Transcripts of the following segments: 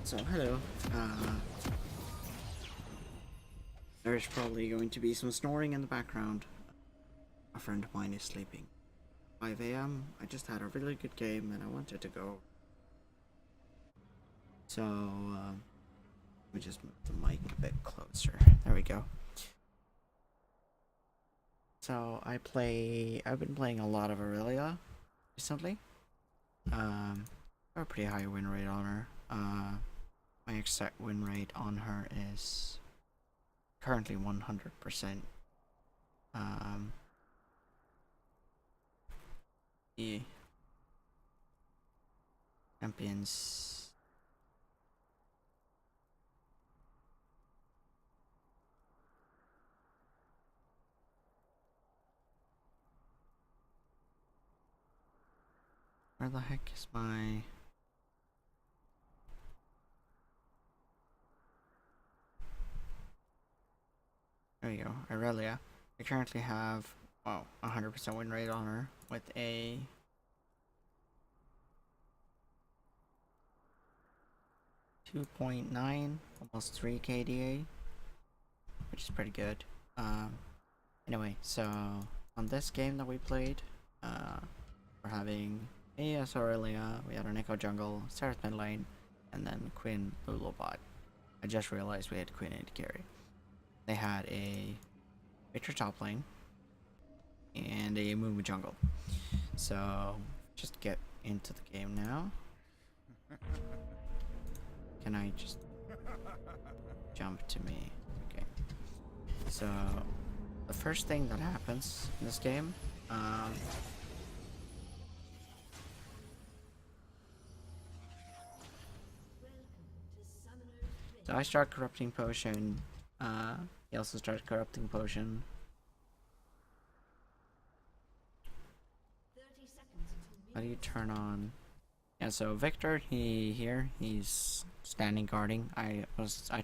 So, hello. There's probably going to be some snoring in the background. A friend of mine is sleeping. 5 a.m. I just had a really good game and I wanted to go. So, let me just move the mic a bit closer. There we go. So, I've been playing a lot of Irelia recently. I have a pretty high win rate on her. My exact win rate on her is currently 100%. The champions. Where the heck is my... There you go, Irelia. I currently have, 100% win rate on her with a 2.9, almost 3 KDA, which is pretty good. Anyway, so on this game that we played, we're having AS Irelia, we had an Echo Jungle, Sareth mid lane, and then Quinn Lulu bot. I just realized we had Quinn in carry. They had a Victor top lane and a Mumu jungle. So just get into the game now. Can I just jump to me? Okay. So the first thing that happens in this game, so I start corrupting potion. He also starts corrupting potion. How do you turn on? Yeah, so Victor, he's standing guarding. I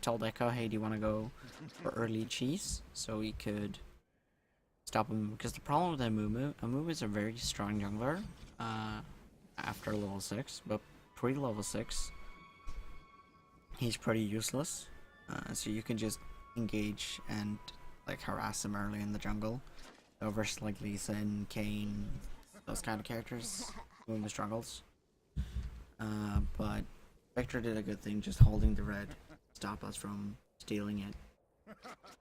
told Echo, hey, do you want to go for early cheese so we could stop him? Because the problem with Amumu is a very strong jungler after level 6, but pre-level 6 he's pretty useless. So you can just engage and like harass him early in the jungle. So versus like Lisa and Kane, those kind of characters, Amumu struggles. But Victor did a good thing just holding the red, stop us from stealing it.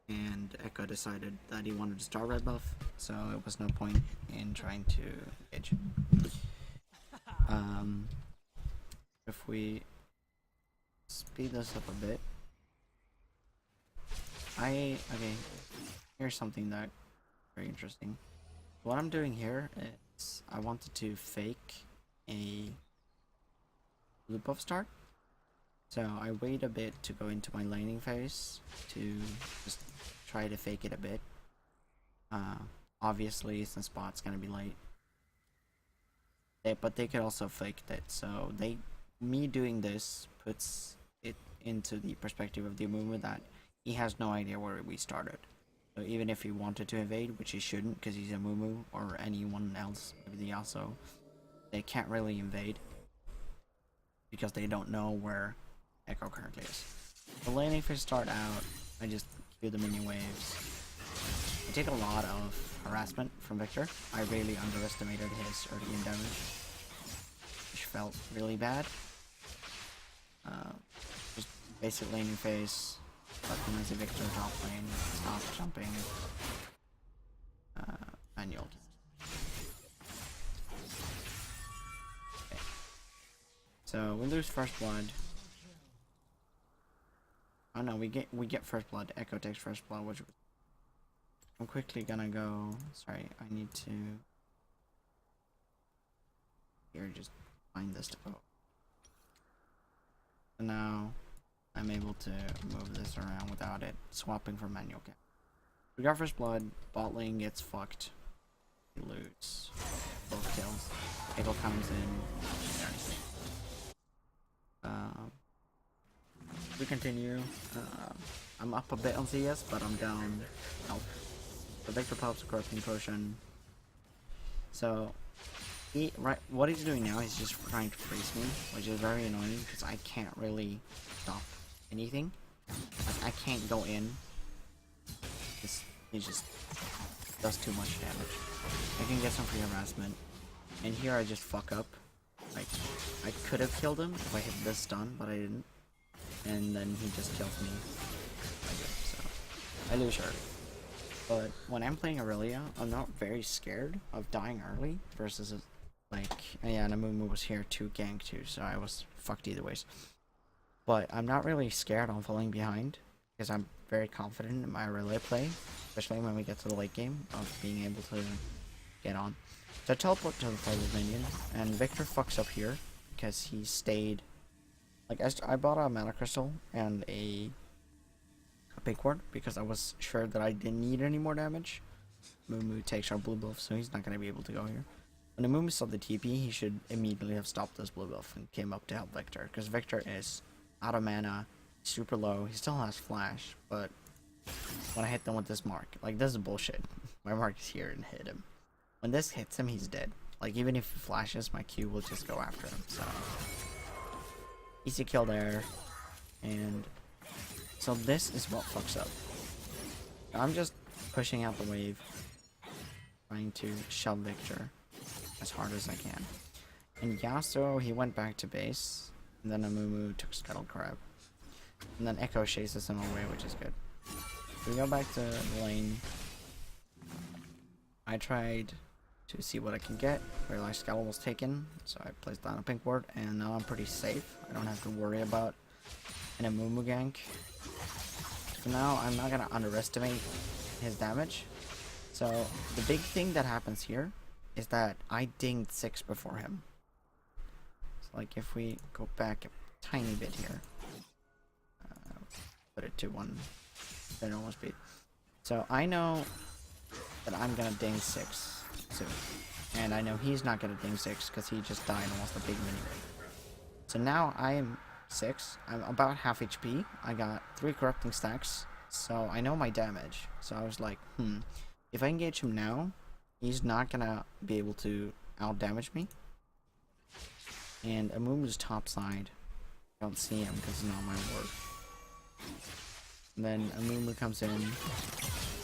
And Echo decided that he wanted to start red buff, so it was no point in trying to engage. If we speed this up a bit, okay, here's something that very interesting. What I'm doing here is I wanted to fake a loop of start. So I wait a bit to go into my laning phase to just try to fake it a bit. Obviously since bot's gonna be late. But they could also fake that, so me doing this puts it into the perspective of the Amumu that he has no idea where we started. So even if he wanted to invade, which he shouldn't because he's a Amumu or anyone else, maybe the Yasuo, they can't really invade because they don't know where Echo currently is. The laning phase start out, I just cue the minion waves. I take a lot of harassment from Victor. I really underestimated his early game damage, which felt really bad. Just basic laning phase, optimize the Victor top lane, stop jumping, manual. Okay. So we lose first blood. Oh no, we get first blood. Echo takes first blood, which I'm quickly gonna go. Sorry, I need to here just find this to go. And now I'm able to move this around without it swapping for manual cap. We got first blood. Bot lane gets fucked. We lose both kills. Echo comes in. We continue. I'm up a bit on CS, but I'm down health. The Victor pops a corrupting potion. So what he's doing now is just trying to freeze me, which is very annoying because I can't really stop anything. Like I can't go in. He just does too much damage. I can get some free harassment, and here I just fuck up. Like I could have killed him if I hit this stun, but I didn't, and then he just kills me. So I lose her. But when I'm playing Irelia, I'm not very scared of dying early versus like, yeah, Namumu was here to gank too, so I was fucked either ways. But I'm not really scared on falling behind because I'm very confident in my Irelia play, especially when we get to the late game of being able to get on. So I teleport to the farthest minion, and Victor fucks up here because he stayed. Like I bought a mana crystal and a big ward because I was sure that I didn't need any more damage. Mumu takes our blue buff, so he's not going to be able to go here. When the Mumu saw the TP, he should immediately have stopped this blue buff and came up to help Victor, because Victor is out of mana, super low. He still has flash, but when I hit them with this mark, like this is bullshit. My mark is here and hit him. When this hits him, he's dead. Like even if he flashes, my Q will just go after him. So easy kill there, and so this is what fucks up. I'm just pushing out the wave, trying to shove Victor as hard as I can. And Yasuo, he went back to base, and then Amumu took Scuttle Crab. And then Echo chases him away, which is good. We go back to the lane. I tried to see what I can get. Realized Scuttle was taken, so I placed down a pink ward, and now I'm pretty safe. I don't have to worry about an Amumu gank. So now I'm not gonna underestimate his damage. So the big thing that happens here is that I dinged 6 before him. So like if we go back a tiny bit here, put it to 1 normal speed. So I know that I'm gonna ding 6 soon, and I know he's not gonna ding 6 because he just died and lost a big mini ring. So now I am 6. I'm about half HP. I got 3 corrupting stacks, so I know my damage. So I was like, if I engage him now, he's not gonna be able to out damage me. And Amumu's top side, I don't see him because it's not my ward. And then Amumu comes in,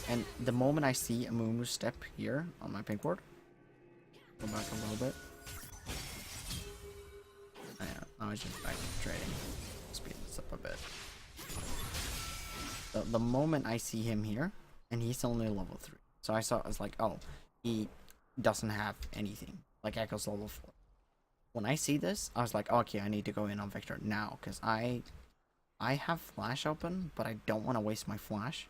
and the moment I see Amumu step here on my pink ward, go back a little bit. I was just back trading. Speed this up a bit. The moment I see him here, and he's only level 3. So I was like, oh, he doesn't have anything. Like Echo's level 4. When I see this, I was like, okay, I need to go in on Victor now, because I have flash open, but I don't want to waste my flash.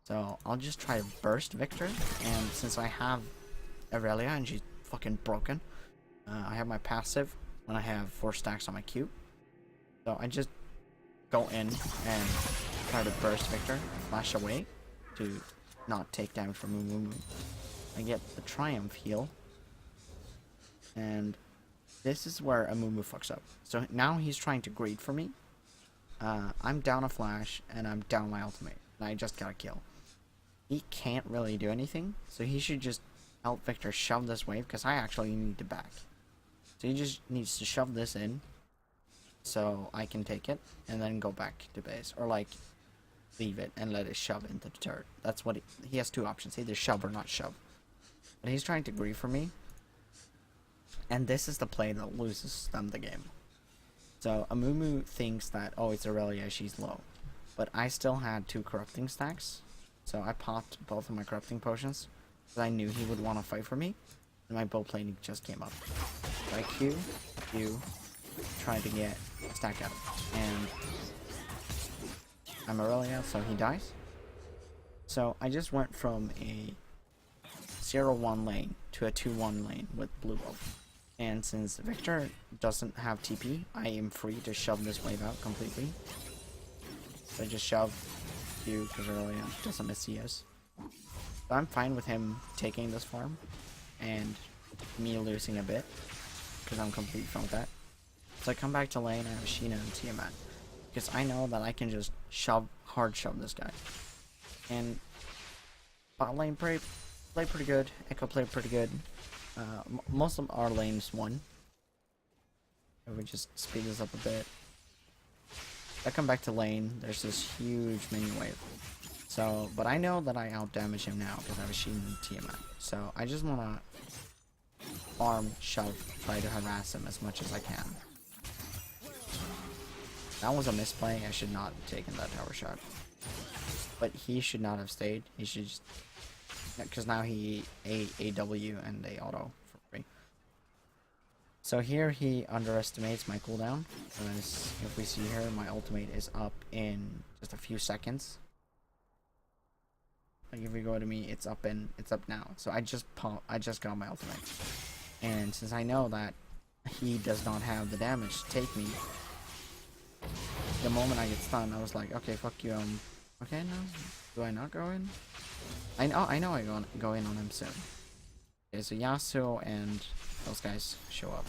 So I'll just try to burst Victor, and since I have Irelia and she's fucking broken, I have my passive when I have 4 stacks on my Q. So I just go in and try to burst Victor, flash away to not take damage from Mumu. I get the Triumph heal, and this is where Amumu fucks up. So now he's trying to greed for me. I'm down a flash, and I'm down my ultimate, and I just got a kill. He can't really do anything, so he should just help Victor shove this wave, because I actually need to back. So he just needs to shove this in, so I can take it, and then go back to base. Or like, leave it and let it shove into the turret. That's what he has 2 options, either shove or not shove. But he's trying to grieve for me, and this is the play that loses them the game. So Amumu thinks that, oh, it's Irelia, she's low. But I still had 2 corrupting stacks, so I popped both of my corrupting potions, because I knew he would want to fight for me, and my bow plating just came up. So I Q, trying to get a stack out, and I'm Irelia, so he dies. So I just went from a 0-1 lane to a 2-1 lane with blue buff. And since Victor doesn't have TP, I am free to shove this wave out completely. So I just shove Q because Irelia doesn't miss CS. So I'm fine with him taking this farm and me losing a bit because I'm completely fine with that. So I come back to lane, I have Sheena and Tiamat because I know that I can just hard shove this guy. And bot lane played pretty good, Echo played pretty good. Most of our lanes won. If we just speed this up a bit. I come back to lane, there's this huge minion wave. So, but I know that I outdamage him now because I have a Sheen and Tiamat. So I just wanna farm, shove, try to harass him as much as I can. That was a misplay. I should not have taken that tower shot. But he should not have stayed. He should just... because now he AW and they auto for free. So here he underestimates my cooldown. Because if we see here, my ultimate is up in just a few seconds. Like if we go to me, it's up now. So I just got my ultimate. And since I know that he does not have the damage to take me, the moment I get stunned, I was like, okay, fuck you. Okay, no, do I not go in? I know I go in on him soon. Okay, so Yasuo and those guys show up,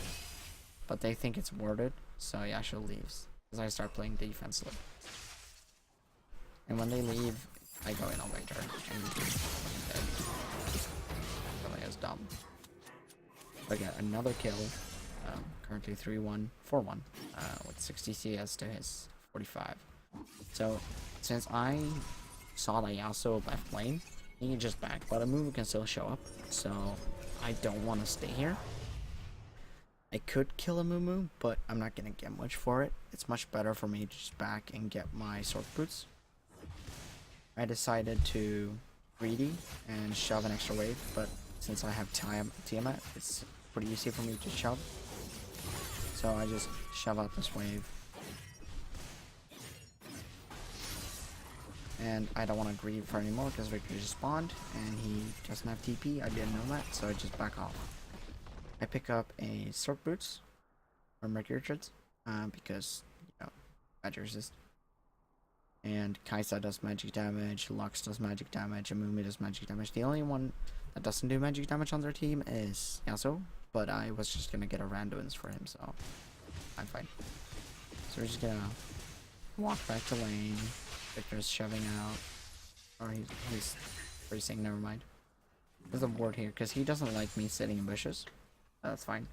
but they think it's warded, so Yasuo leaves because I start playing defensively. And when they leave, I go in on my turn and dead. Really is dumb. I get another kill. Currently 3-1, 4-1, with 60 CS to his 45. So since I saw that Yasuo left lane, he can just back, but a Mumu can still show up. So I don't want to stay here. I could kill a Mumu, but I'm not gonna get much for it. It's much better for me to just back and get my sword boots. I decided to greedy and shove an extra wave, but since I have Tiamat, it's pretty easy for me to shove. So I just shove out this wave. And I don't want to grieve for anymore because Victor just spawned and he doesn't have TP. I didn't know that, so I just back off. I pick up a Sword Boots or Mercury Treads because, you know, magic resist. And Kaisa does magic damage, Lux does magic damage, and Mumi does magic damage. The only one that doesn't do magic damage on their team is Yasuo, but I was just gonna get a randomness for him, so I'm fine. So we're just gonna walk back to lane. Victor's shoving out, or he's freezing. Never mind. There's a ward here because he doesn't like me sitting in bushes. That's fine.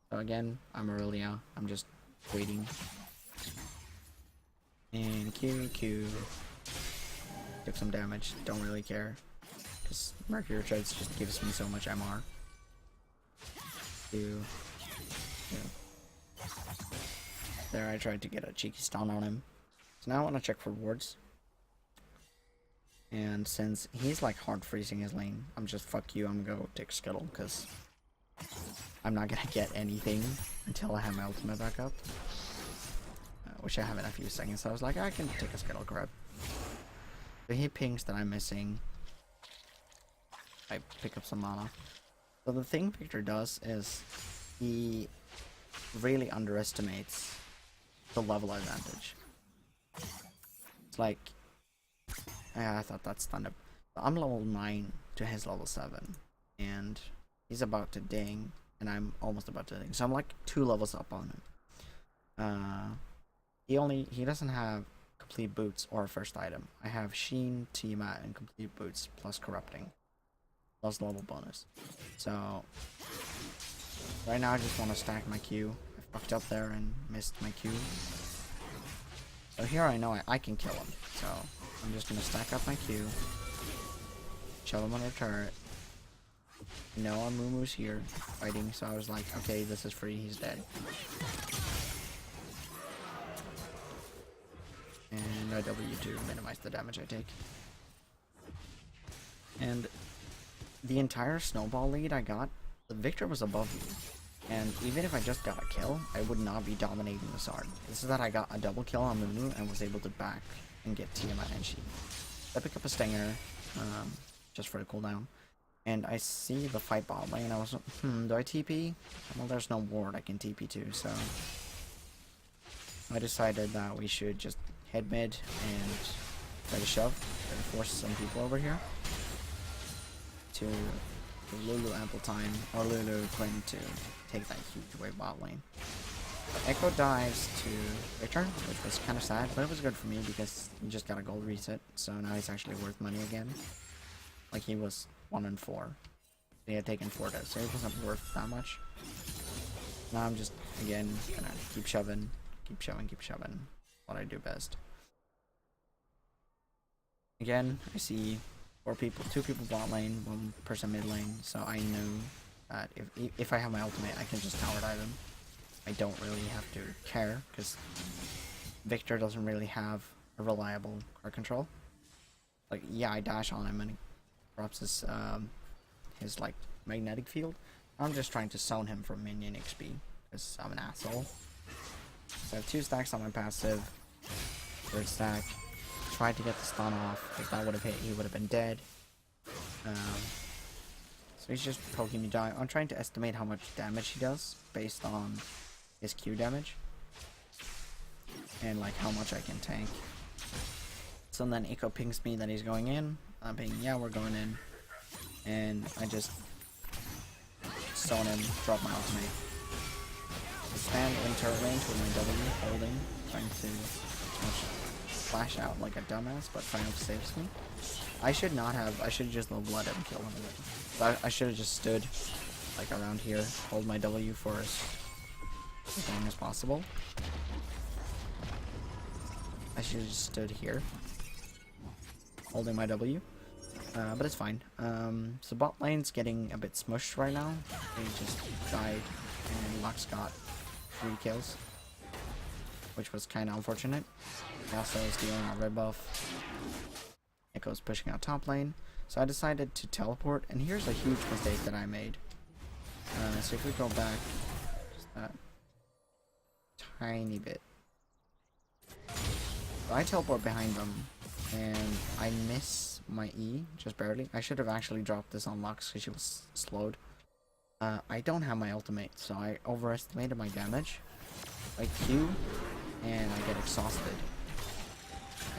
So again, I'm Irelia. I'm just waiting. And Q. Took some damage. Don't really care because Mercury Treads just gives me so much MR. Q. There, I tried to get a cheeky stun on him. So now I want to check for wards. And since he's like hard freezing his lane, I'm just fuck you, I'm gonna go take Scuttle because I'm not gonna get anything until I have my ultimate back up. Which I have in a few seconds, so I was like, I can take a Scuttle grab. So he pings that I'm missing. I pick up some mana. So the thing Victor does is he really underestimates the level advantage. It's like, yeah, I thought that's thunder. I'm level 9 to his level 7, and he's about to ding, and I'm almost about to ding. So I'm like 2 levels up on him. He doesn't have complete boots or first item. I have Sheen, Tiamat, and complete boots plus corrupting, plus level bonus. So right now I just want to stack my Q. I fucked up there and missed my Q. So here I know I can kill him. So I'm just gonna stack up my Q, shove him on a turret. No, Amumu's here fighting, so I was like, okay, this is free, he's dead. And I W to minimize the damage I take. And the entire snowball lead I got, the Victor was above me. And even if I just got a kill, I would not be dominating this hard. This is that I got a double kill on Mumu and was able to back and get Tiamat and Sheen. I pick up a Stinger, just for the cooldown. And I see the fight bot lane. I was, do I TP? Well, there's no ward I can TP to, so I decided that we should just head mid and try to shove, try to force some people over here to Lulu ample time, or Lulu Quinn to take that huge wave bot lane. But Echo dives to Victor, which was kind of sad, but it was good for me because he just got a gold reset, so now he's actually worth money again. Like he was 1 and 4. He had taken 4 deaths, so it wasn't worth that much. Now I'm just, again, gonna keep shoving. What I do best. Again, I see 4 people, 2 people bot lane, 1 person mid lane, so I know that if I have my ultimate, I can just tower dive him. I don't really have to care, because Victor doesn't really have a reliable card control. Like, yeah, I dash on him and he drops his like magnetic field. I'm just trying to zone him for minion XP because I'm an asshole. So I have 2 stacks on my passive. 3rd stack. Tried to get the stun off. If that would have hit, he would have been dead. So he's just poking me down. I'm trying to estimate how much damage he does based on his Q damage and like how much I can tank. So then Echo pings me that he's going in. I'm pinging, yeah, we're going in. And I just zone him, drop my ultimate. I stand in turret range with my W, holding, trying to flash out like a dumbass, but Triumph saves me. I should have just let him kill him. So I should have just stood like around here, hold my W for as long as possible. I should have just stood here, holding my W. But it's fine. So bot lane's getting a bit smushed right now. They just died, and Lux got 3 kills, which was kind of unfortunate. Also is dealing a red buff. Echo's pushing out top lane. So I decided to teleport, and here's a huge mistake that I made. So if we go back just that tiny bit. So I teleport behind them, and I miss my E, just barely. I should have actually dropped this on Lux because she was slowed. I don't have my ultimate, so I overestimated my damage. I Q, and I get exhausted.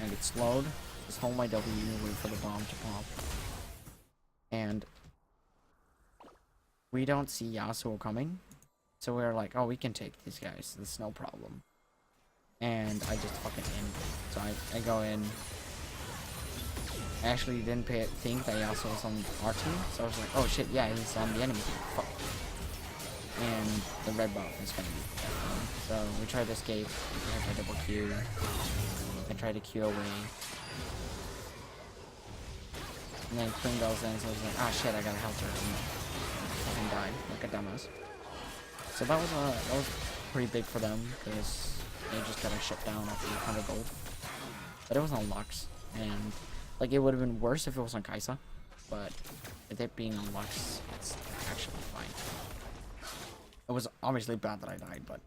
And get slowed. Just hold my W, wait for the bomb to pop. And we don't see Yasuo coming. So we're like, oh, we can take these guys. There's no problem. And I just fucking in. So I go in. I actually didn't think that Yasuo was on our team, so I was like, oh shit, yeah, he's on the enemy team. Fuck. And the red buff is gonna be dead. So we tried to escape. I tried double Q. I tried to Q away. And then Queen goes in, so I was like, ah shit, I gotta help her. And fucking died like a dumbass. So that was pretty big for them, because they just got a shut down after 100 gold. But it was on Lux, and like, it would have been worse if it was on Kaisa, but with it being on Lux, it's actually fine. It was obviously bad that I died, but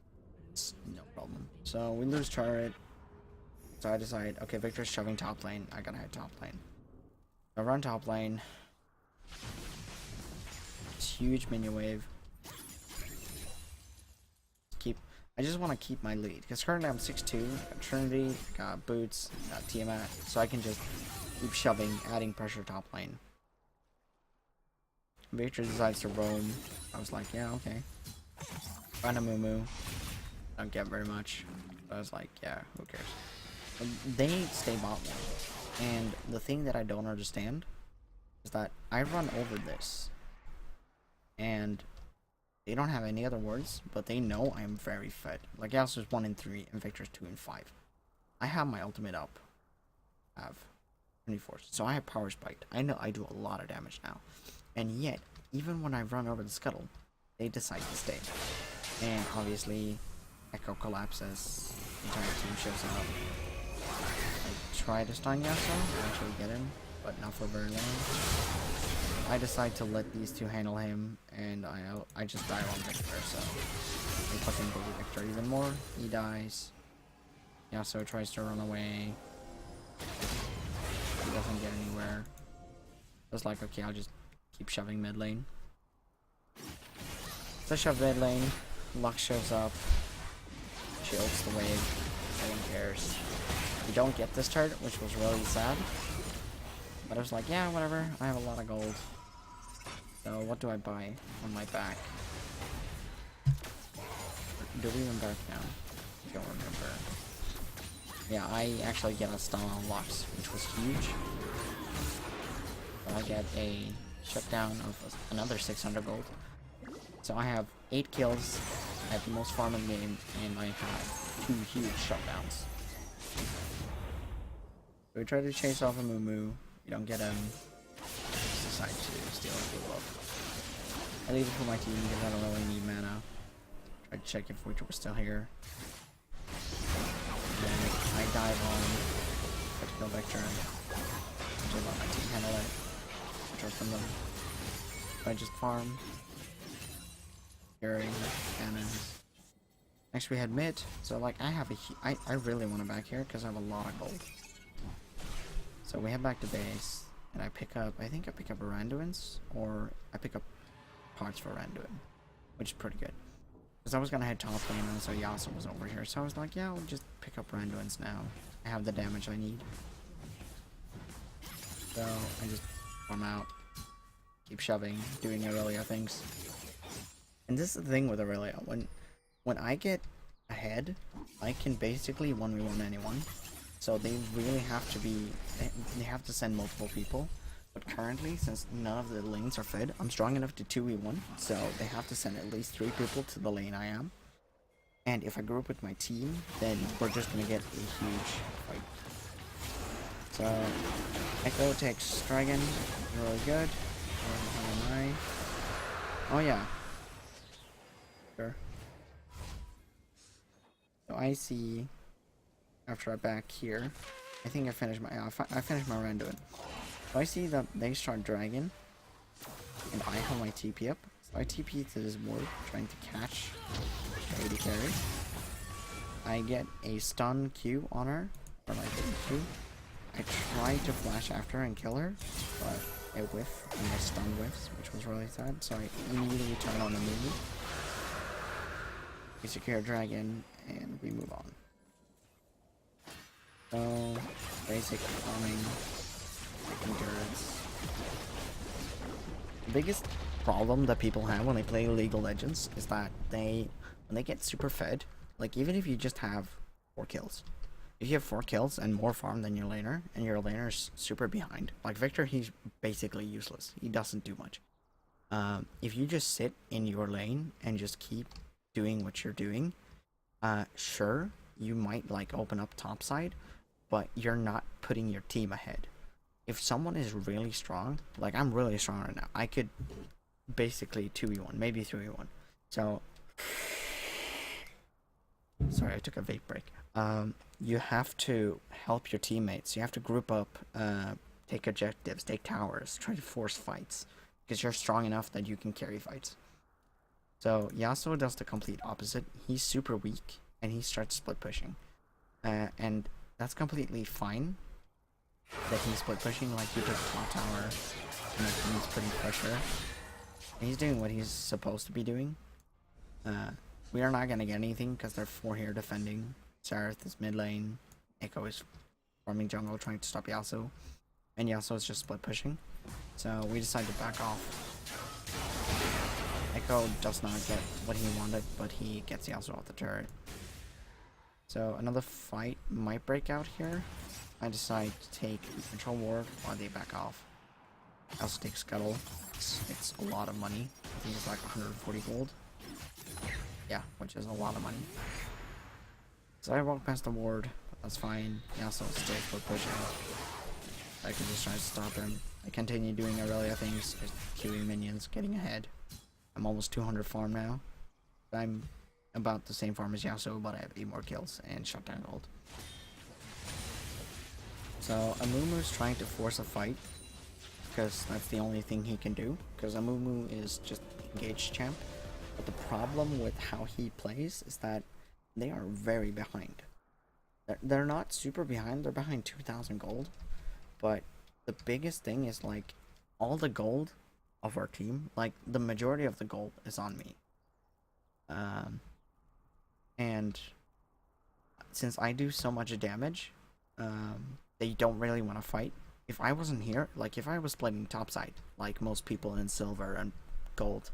it's no problem. So we lose turret. So I decide, okay, Victor's shoving top lane. I gotta head top lane. I run top lane. It's huge minion wave. I just want to keep my lead, because currently I'm 6'2", got Trinity, got Boots, got Tiamat, so I can just keep shoving, adding pressure top lane. Victor decides to roam. I was like, yeah, okay. Find a Moo. Don't get very much. But I was like, yeah, who cares? But they stay bot lane. And the thing that I don't understand is that I run over this. And they don't have any other words, but they know I'm very fed. Like, Yasuo's 1 in 3 and Victor's 2 in 5. I have my ultimate up. I have 24. So I have power spiked. I know I do a lot of damage now. And yet, even when I run over the scuttle, they decide to stay. And obviously, Echo collapses. The entire team shows up. I try to stun Yasuo, actually get him, but not for very long. I decide to let these two handle him, and I just die on Victor, so they fucking bully Victor even more. He dies. Yasuo tries to run away. He doesn't get anywhere. I was like, okay, I'll just keep shoving mid lane. So I shove mid lane. Lux shows up. She ults the wave. No one cares. We don't get this turret, which was really sad. But I was like, yeah, whatever. I have a lot of gold. So what do I buy on my back? Do we even back now? I don't remember. Yeah, I actually get a stun on Lux, which was huge. So I get a shutdown of another 600 gold. So I have 8 kills at the most farm in the game, and I have 2 huge shutdowns. So we try to chase off a Moo. You don't get him. Decide to steal a blue up. I leave it for my team because I don't really need mana. Try to check if Witcher was still here. And then I dive on. Try to kill Vector. Just let my team handle it. Control from them. I just farm. Carrying cannons. Next we had mid. So like I have I really want to back here because I have a lot of gold. So we head back to base. And I think I pick up Randuin's, or I pick up parts for Randuin, which is pretty good. Because I was gonna head top lane, and so Yasuo was over here, so I was like, yeah, I'll just pick up Randuin's now. I have the damage I need. So I just farm out, keep shoving, doing Irelia things. And this is the thing with Irelia, when I get ahead, I can basically 1v1 anyone. So they really have to be, they have to send multiple people. But currently, since none of the lanes are fed, I'm strong enough to 2v1. So they have to send at least 3 people to the lane I am. And if I group with my team, then we're just gonna get a huge fight. So Echo takes Dragon, really good. Where am I? Oh yeah. Sure. So I see. After I back here, I think I finished my Randuin. So I see that they start dragging, and I have my TP up. So I TP to this ward, trying to catch the AD carry. I get a stun Q on her, or like a Q. I try to flash after her and kill her, but I whiff, and my stun whiffs, which was really sad. So I immediately turn on the move. We secure dragon, and we move on. So, basic farming, endurance. The biggest problem that people have when they play League of Legends is that when they get super fed, like even if you just have 4 kills, if you have 4 kills and more farm than your laner, and your laner's super behind, like Victor, he's basically useless. He doesn't do much. If you just sit in your lane and just keep doing what you're doing, sure, you might like open up topside, but you're not putting your team ahead. If someone is really strong, like I'm really strong right now, I could basically 2v1, maybe 3v1. So, sorry, I took a vape break. You have to help your teammates. You have to group up, take objectives, take towers, try to force fights, because you're strong enough that you can carry fights. So Yasuo does the complete opposite. He's super weak, and he starts split pushing. And that's completely fine that he's split pushing, like he took top tower and he's putting pressure. And he's doing what he's supposed to be doing. We are not gonna get anything because they're 4 here defending. Sareth is mid lane. Echo is farming jungle trying to stop Yasuo. And Yasuo is just split pushing. So we decide to back off. Echo does not get what he wanted, but he gets Yasuo off the turret. So another fight might break out here. I decide to take the control ward while they back off. I also take Scuttle. It's a lot of money. I think it's like 140 gold. Yeah, which is a lot of money. So I walk past the ward, but that's fine. Yasuo is still split pushing. I can just try to stop him. I continue doing Irelia things, just queuing minions, getting ahead. I'm almost 200 farm now. I'm about the same farm as Yasuo, but I have 8 more kills and shutdown gold. So Amumu's trying to force a fight, because that's the only thing he can do, because Amumu is just engaged champ. But the problem with how he plays is that they are very behind. They're not super behind, they're behind 2,000 gold, but the biggest thing is like all the gold of our team, like the majority of the gold is on me. And since I do so much damage, they don't really want to fight. If I wasn't here, like if I was playing topside, like most people in silver and gold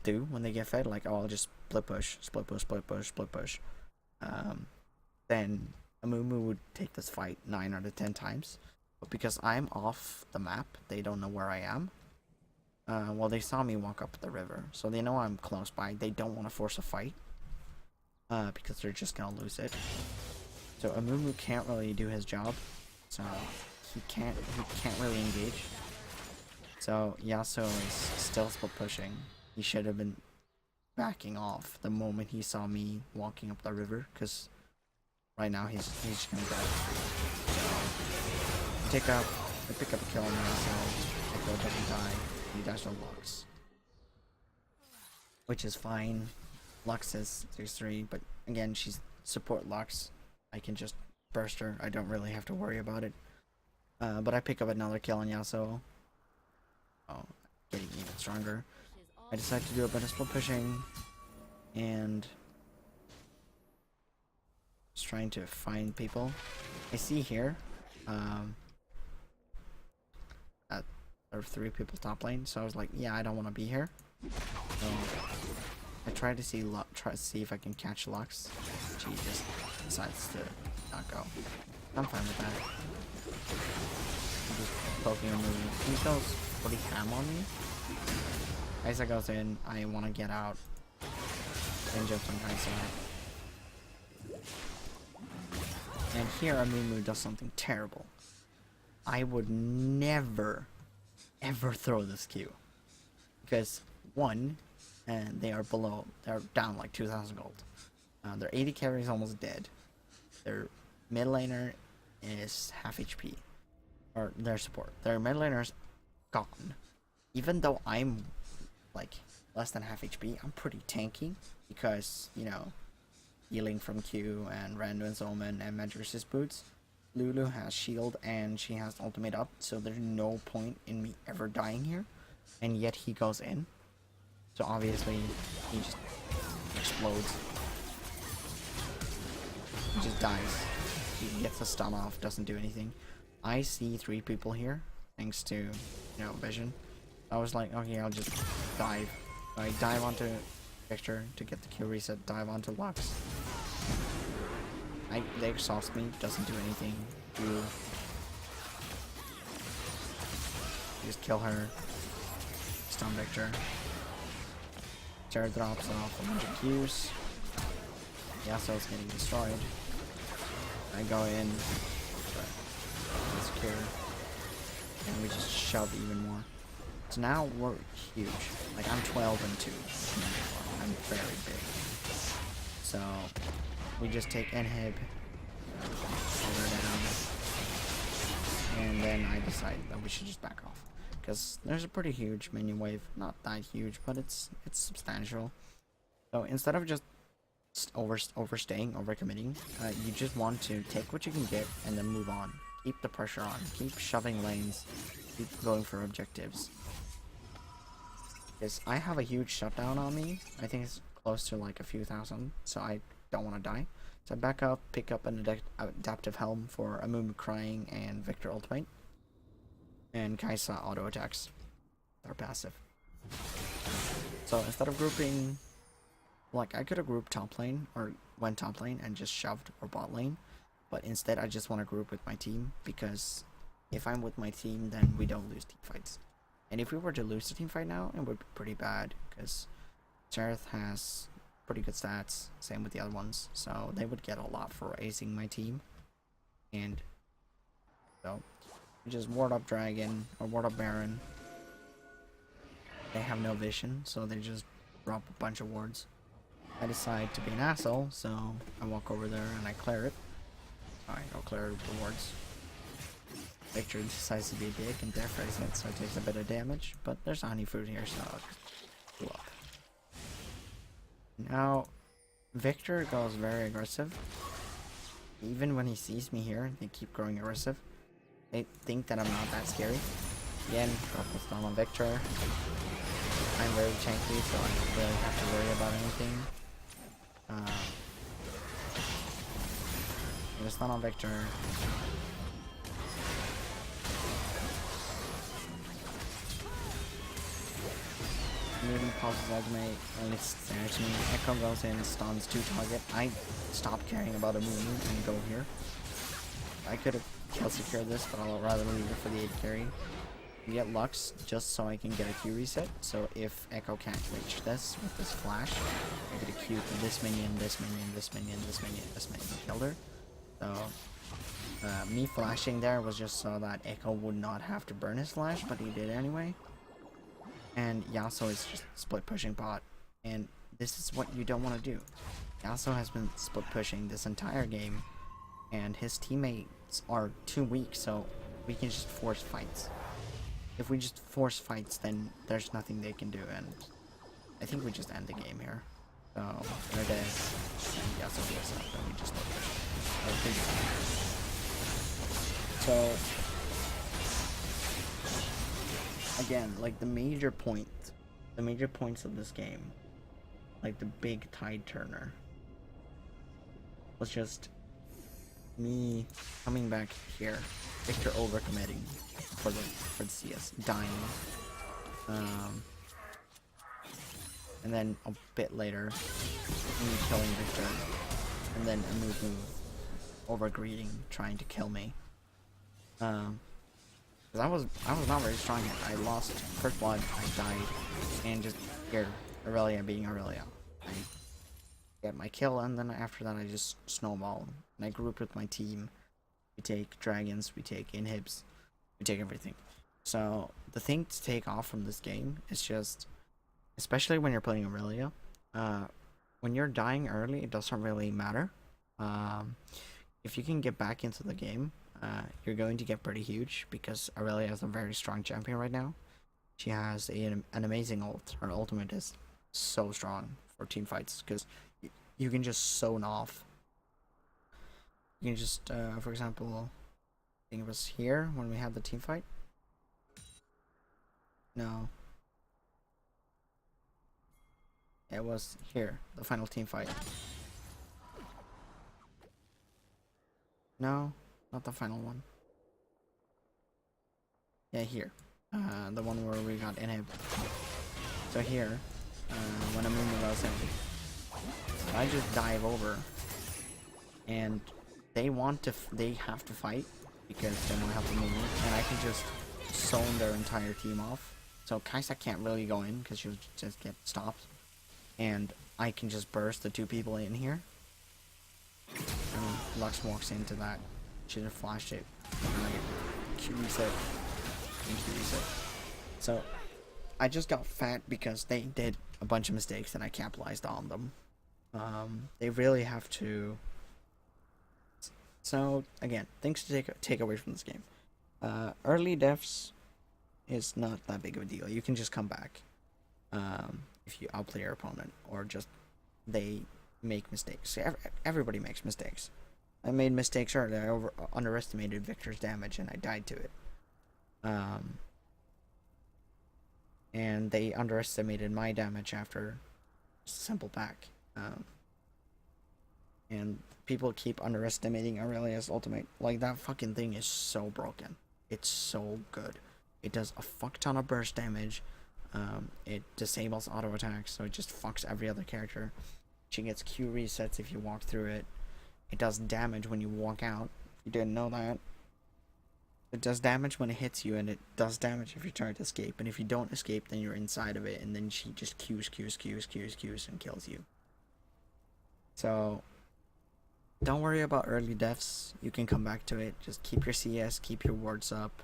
do when they get fed, like, oh, I'll just split push, split push, split push, split push, then Amumu would take this fight 9 out of 10 times. But because I'm off the map, they don't know where I am, Well, they saw me walk up the river, so they know I'm close by. They don't want to force a fight, because they're just gonna lose it. So Amumu can't really do his job, so he can't really engage. So Yasuo is still split pushing. He should have been backing off the moment he saw me walking up the river, because right now he's just gonna die. So I pick up a kill on Yasuo. Echo doesn't die. He dies on Lux, which is fine. Lux is 3, but again, she's support Lux. I can just burst her. I don't really have to worry about it. But I pick up another kill on Yasuo. Oh, getting even stronger. I decide to do a bit of split pushing, and just trying to find people. I see here, that there are 3 people top lane, so I was like, yeah, I don't want to be here. So I try to see if I can catch Lux. She just decides to not go. I'm fine with that. I'm just poking and moving. He goes pretty ham on me. Kaisa goes in. I want to get out and jump on Kaisa. And here Amumu does something terrible. I would never, ever throw this Q. Because, one, and they're down like 2,000 gold. Their 80 carry is almost dead. Their mid laner is half HP. Or their support. Their mid laner is gone. Even though I'm like less than half HP, I'm pretty tanky. Because, you know, healing from Q and Randuin's Omen and Magic Resist Boots. Lulu has shield and she has ultimate up, so there's no point in me ever dying here. And yet he goes in. So obviously he just explodes. He just dies. He gets a stun off, doesn't do anything. I see 3 people here, thanks to, you know, vision. I was like, okay, I'll just dive. I dive onto Victor to get the Q reset, dive onto Lux. They exhaust me, doesn't do anything. You just kill her. Stun Victor. Jared drops off a bunch of Qs. Yasuo's getting destroyed. I go in, but secure. And we just shove even more. So now we're huge. Like, I'm 12 and 2. I'm very big. So we just take inhib over down, and then I decide that we should just back off, because there's a pretty huge minion wave. Not that huge, but it's substantial. So instead of just overstaying, overcommitting, you just want to take what you can get and then move on. Keep the pressure on. Keep shoving lanes. Keep going for objectives. Because I have a huge shutdown on me. I think it's close to like a few thousand, so I don't want to die. So I back up, pick up an adaptive helm for Amumu crying and Victor ultimate. And Kaisa auto attacks. They're passive. So instead of grouping, like, I could have grouped top lane or went top lane and just shoved, or bot lane, but instead I just want to group with my team, because if I'm with my team, then we don't lose team fights. And if we were to lose the team fight now, it would be pretty bad, because Jareth has pretty good stats, same with the other ones, so they would get a lot for acing my team. And so we just ward up Dragon or ward up Baron. They have no vision, so they just drop a bunch of wards. I decide to be an asshole, so I walk over there and I clear it. Alright, I'll clear the wards. Victor decides to be a dick and death raise it, so it takes a bit of damage, but there's a honey fruit here, so I'll go up. Now, Victor goes very aggressive. Even when he sees me here, they keep growing aggressive. They think that I'm not that scary. Again, drop a stun on Victor. I'm very tanky, so I don't really have to worry about anything. Get a stun on Victor. Moving pauses ultimate, and it snares me. Echo goes in, stuns 2 target. I stop caring about a movement and go here. I could have kill secured this, but I'll rather leave it for the 8 carry. get Lux just so I can get a Q reset. So if Echo can't reach this with this flash, I get a Q to this minion, this minion, this minion, this minion, this minion, killed her. So me flashing there was just so that Echo would not have to burn his flash, but he did anyway. And Yasuo is just split pushing bot, and this is what you don't want to do. Yasuo has been split pushing this entire game, and his teammates are too weak, so we can just force fights. If we just force fights, then there's nothing they can do, and I think we just end the game here. So there it is, and Yasuo goes up, and we just split push. So again, like the major points of this game, like the big tide turner, was just me coming back here, Victor overcommitting for the CS, dying, and then a bit later, me killing Victor, and then a move overgreeting, trying to kill me. Cause I was not very strong yet. I lost first blood, I died, and just here, Irelia being Irelia. I get my kill, and then after that I just snowball. And I grouped with my team. We take dragons, we take inhibs, we take everything. So the thing to take off from this game is just, especially when you're playing Irelia, when you're dying early, it doesn't really matter. If you can get back into the game, you're going to get pretty huge, because Irelia is a very strong champion right now. She has an amazing ult. Her ultimate is so strong for team fights, because you can just zone off. You can just, for example, I think it was here when we had the team fight. No. It was here, the final team fight. No, not the final one. Yeah, here. The one where we got inhib. So here, when Amumu goes in, I just dive over, and they have to fight because they don't have to move, and I can just zone their entire team off. So Kaisa can't really go in because she'll just get stopped, and I can just burst the two people in here. And Lux walks into that. She just flashed it. And I get Q reset. And Q reset. So I just got fat because they did a bunch of mistakes and I capitalized on them. They really have to. So again, things to take away from this game. Early deaths is not that big of a deal. You can just come back if you outplay your opponent, or just they make mistakes. Everybody makes mistakes. I made mistakes earlier. I underestimated Victor's damage and I died to it. And they underestimated my damage after simple pack. And people keep underestimating Aurelia's ultimate. Like, that fucking thing is so broken. It's so good. It does a fuck ton of burst damage. It disables auto attacks, so it just fucks every other character. She gets Q resets if you walk through it. It does damage when you walk out. If you didn't know that. It does damage when it hits you, and it does damage if you try to escape. And if you don't escape, then you're inside of it, and then she just Qs, and kills you. So don't worry about early deaths. You can come back to it. Just keep your CS, keep your wards up.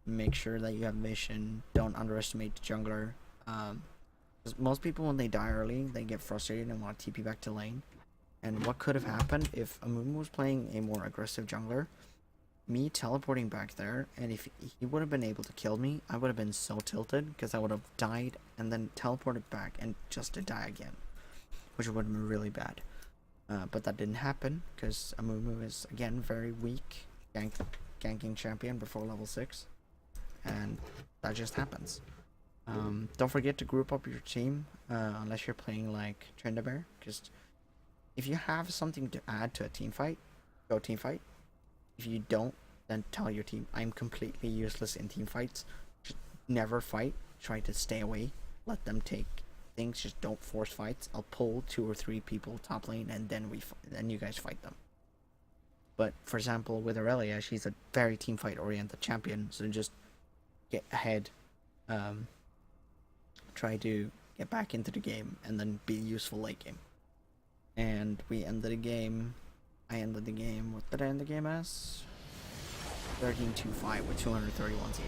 Make sure that you have vision. Don't underestimate the jungler. Because most people, when they die early, they get frustrated and want to TP back to lane. And what could have happened if Amumu was playing a more aggressive jungler, me teleporting back there, and if he would have been able to kill me, I would have been so tilted, because I would have died and then teleported back and just to die again, which would have been really bad. But that didn't happen, because Amumu is, again, very weak ganking champion before level 6, and that just happens. Don't forget to group up your team, unless you're playing like Tryndamere, because if you have something to add to a team fight, go team fight. If you don't, then tell your team, I'm completely useless in team fights. Just never fight. Try to stay away. Let them take things. Just don't force fights. I'll pull 2 or 3 people top lane, and then you guys fight them. But for example, with Irelia, she's a very team fight oriented champion. So just get ahead, um, try to get back into the game, and then be useful late game. And we ended the game. I ended the game. What did I end the game as? 13-5 with 231 CS.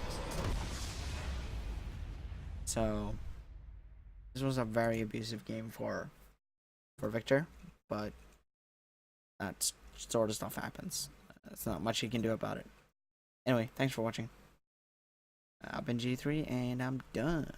So this was a very abusive game for Victor, but that sort of stuff happens. There's not much you can do about it. Anyway, thanks for watching. I've been G3 and I'm done.